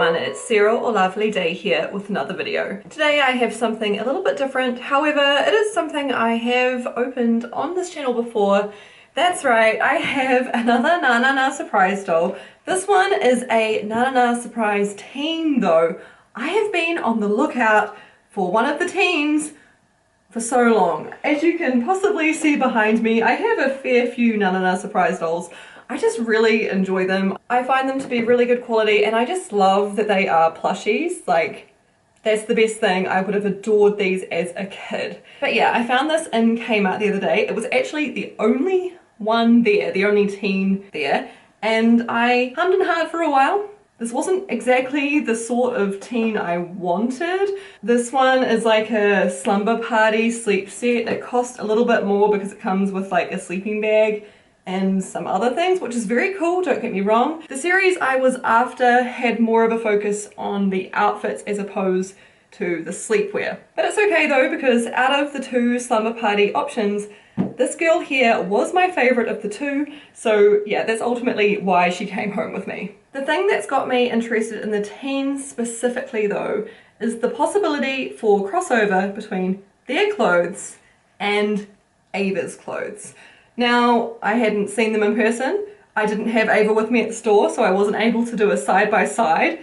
everyone, it's Sarah or Lovely Day here with another video. Today I have something a little bit different, however it is something I have opened on this channel before. That's right, I have another Na Na Na surprise doll. This one is a Na Na Na surprise teen though. I have been on the lookout for one of the teens for so long. As you can possibly see behind me, I have a fair few Na Na Na surprise dolls. I just really enjoy them. I find them to be really good quality and I just love that they are plushies. Like, that's the best thing. I would have adored these as a kid. But yeah, I found this in Kmart the other day. It was actually the only one there, the only teen there, and I hummed and hawed for a while. This wasn't exactly the sort of teen I wanted. This one is like a slumber party sleep set. It cost a little bit more because it comes with like a sleeping bag and some other things, which is very cool, don't get me wrong. The series I was after had more of a focus on the outfits as opposed to the sleepwear. But it's okay though, because out of the two slumber party options, this girl here was my favorite of the two, so yeah, that's ultimately why she came home with me. The thing that's got me interested in the teens specifically though, is the possibility for crossover between their clothes and Ava's clothes. Now, I hadn't seen them in person. I didn't have Ava with me at the store, so I wasn't able to do a side by side.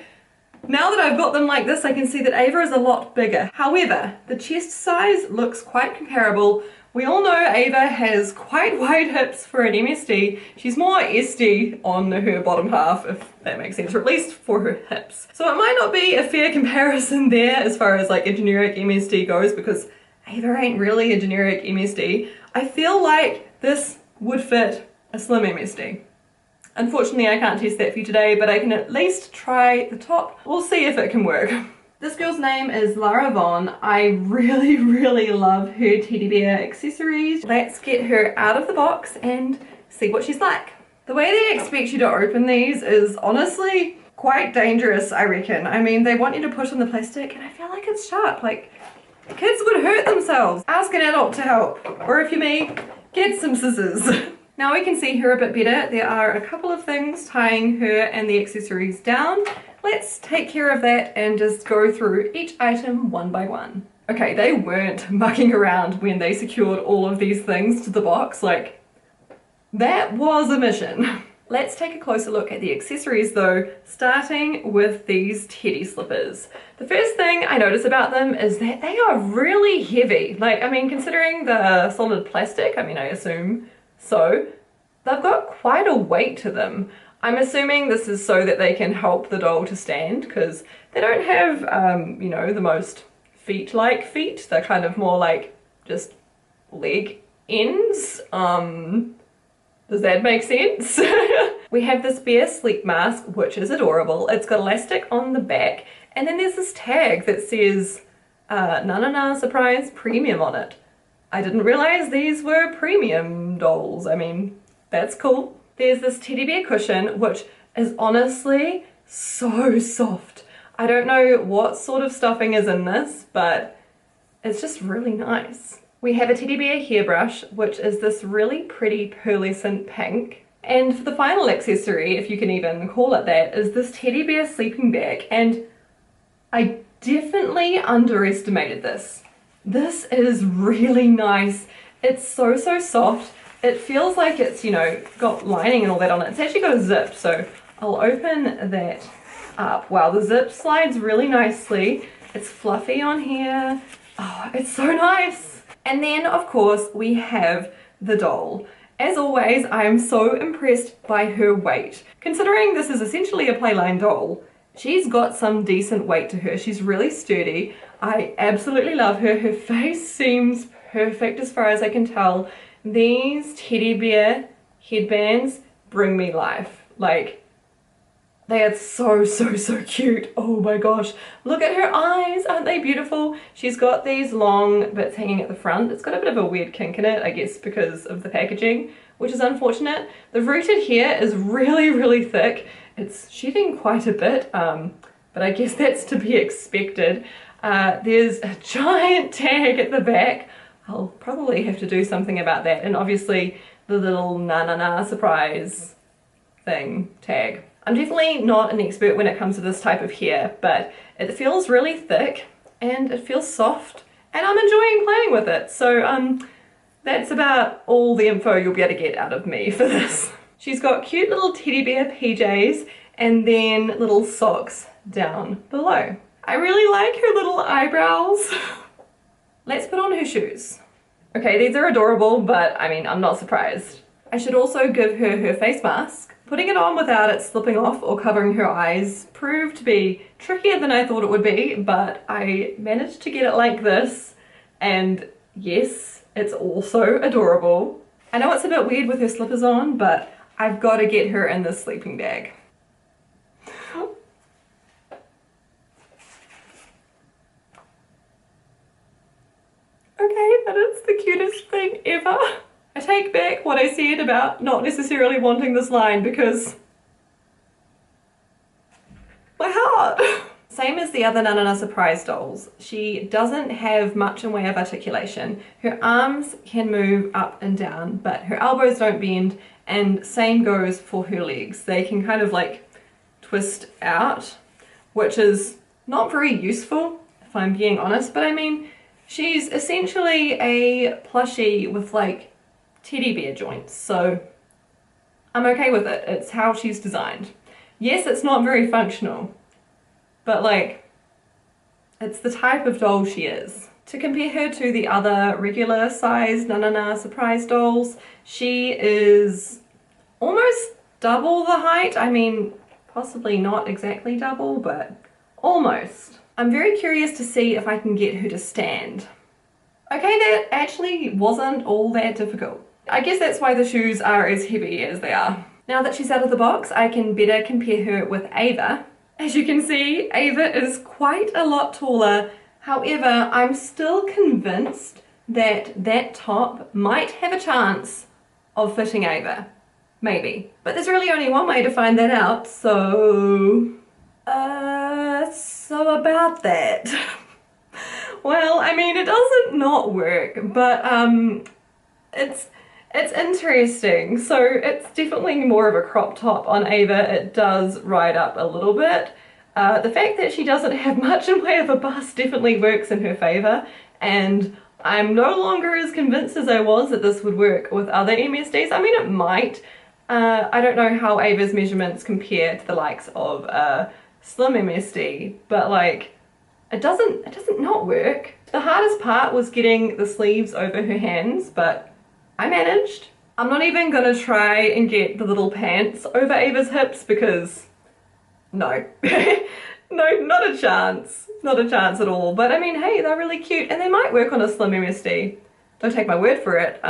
Now that I've got them like this, I can see that Ava is a lot bigger. However, the chest size looks quite comparable. We all know Ava has quite wide hips for an MSD. She's more SD on her bottom half, if that makes sense, or at least for her hips. So it might not be a fair comparison there as far as like a generic MSD goes, because Ava ain't really a generic MSD. I feel like this would fit a slim MSD. Unfortunately, I can't test that for you today, but I can at least try the top. We'll see if it can work. This girl's name is Lara Vaughn. I really love her teddy bear accessories. Let's get her out of the box and see what she's like. The way they expect you to open these is honestly quite dangerous, I reckon. I mean, they want you to push on the plastic and I feel like it's sharp. Like, kids would hurt themselves. Ask an adult to help. Or if you're me, get some scissors. Now we can see her a bit better. There are a couple of things tying her and the accessories down. Let's take care of that and just go through each item one by one. Okay, they weren't mucking around when they secured all of these things to the box. Like, that was a mission. Let's take a closer look at the accessories though, starting with these teddy slippers. The first thing I notice about them is that they are really heavy. Like, I mean, considering the solid plastic, I mean, I assume so, they've got quite a weight to them. I'm assuming this is so that they can help the doll to stand, because they don't have, you know, the most feet-like feet. They're kind of more like just leg ends. Does that make sense? We have this bear sleep mask, which is adorable. It's got elastic on the back, and then there's this tag that says Na Na Na Surprise Premium on it. I didn't realize these were premium dolls. I mean, that's cool. There's this teddy bear cushion, which is honestly so soft. I don't know what sort of stuffing is in this, but it's just really nice. We have a teddy bear hairbrush, which is this really pretty pearlescent pink. And for the final accessory, if you can even call it that, is this teddy bear sleeping bag. And I definitely underestimated this. This is really nice. It's so soft. It feels like it's, you know, got lining and all that on it. It's actually got a zip, so I'll open that up. Wow, the zip slides really nicely. It's fluffy on here. Oh, it's so nice. And then, of course, we have the doll. As always, I am so impressed by her weight. Considering this is essentially a playline doll, she's got some decent weight to her. She's really sturdy. I absolutely love her. Her face seems perfect as far as I can tell. These teddy bear headbands bring me life. Like, they are so cute. Oh my gosh. Look at her eyes. Aren't they beautiful? She's got these long bits hanging at the front. It's got a bit of a weird kink in it, I guess because of the packaging, which is unfortunate. The rooted hair is really thick. It's shedding quite a bit, but I guess that's to be expected. There's a giant tag at the back. I'll probably have to do something about that. And obviously the little Na Na Na surprise thing tag. I'm definitely not an expert when it comes to this type of hair, but it feels really thick and it feels soft and I'm enjoying playing with it. So that's about all the info you'll be able to get out of me for this. She's got cute little teddy bear PJs and then little socks down below. I really like her little eyebrows. Let's put on her shoes. Okay, these are adorable, but I mean, I'm not surprised. I should also give her her face mask. Putting it on without it slipping off or covering her eyes proved to be trickier than I thought it would be, but I managed to get it like this, and yes, it's also adorable. I know it's a bit weird with her slippers on, but I've got to get her in this sleeping bag. Okay, that is the cutest thing ever. I take back what I said about not necessarily wanting this line because my heart. Same as the other Nanana Surprise dolls, she doesn't have much in way of articulation. Her arms can move up and down, but her elbows don't bend, and same goes for her legs. They can kind of like twist out, which is not very useful if I'm being honest, but I mean, she's essentially a plushie with like teddy bear joints, so I'm okay with it. It's how she's designed. Yes, it's not very functional, but like, it's the type of doll she is. To compare her to the other regular sized Nanana Surprise dolls, she is almost double the height. I mean, possibly not exactly double, but almost. I'm very curious to see if I can get her to stand. Okay, that actually wasn't all that difficult. I guess that's why the shoes are as heavy as they are. Now that she's out of the box, I can better compare her with Ava. As you can see, Ava is quite a lot taller. However, I'm still convinced that that top might have a chance of fitting Ava. Maybe. But there's really only one way to find that out, so about that. Well, I mean, it doesn't not work, but it's interesting. So it's definitely more of a crop top on Ava. It does ride up a little bit. The fact that she doesn't have much in way of a bust definitely works in her favor, and I'm no longer as convinced as I was that this would work with other MSDs. I mean, it might. I don't know how Ava's measurements compare to the likes of Slim MSD, but like, it doesn't not work. The hardest part was getting the sleeves over her hands, but I managed. I'm not even gonna try and get the little pants over Ava's hips because no. No, not a chance. Not a chance at all. But I mean, hey, they're really cute and they might work on a Slim MSD. Don't take my word for it.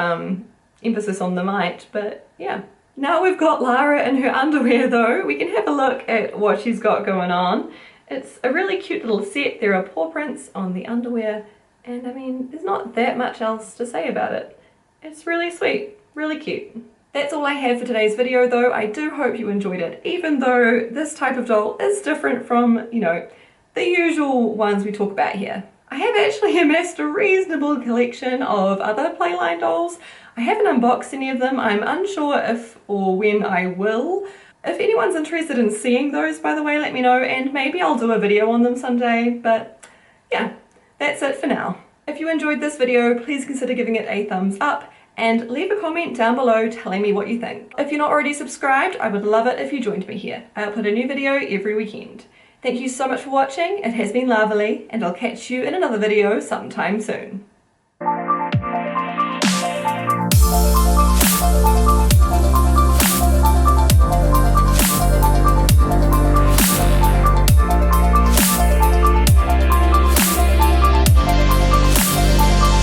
Emphasis on the might, but yeah. Now we've got Lara in her underwear though, we can have a look at what she's got going on. It's a really cute little set. There are paw prints on the underwear, and I mean, there's not that much else to say about it. It's really sweet, really cute. That's all I have for today's video though. I do hope you enjoyed it, even though this type of doll is different from, you know, the usual ones we talk about here. I have actually amassed a reasonable collection of other Playline dolls. I haven't unboxed any of them. I'm unsure if or when I will. If anyone's interested in seeing those, by the way, let me know, and maybe I'll do a video on them someday, but yeah, that's it for now. If you enjoyed this video, please consider giving it a thumbs up and leave a comment down below telling me what you think. If you're not already subscribed, I would love it if you joined me here. I'll put a new video every weekend. Thank you so much for watching, it has been lovely, and I'll catch you in another video sometime soon.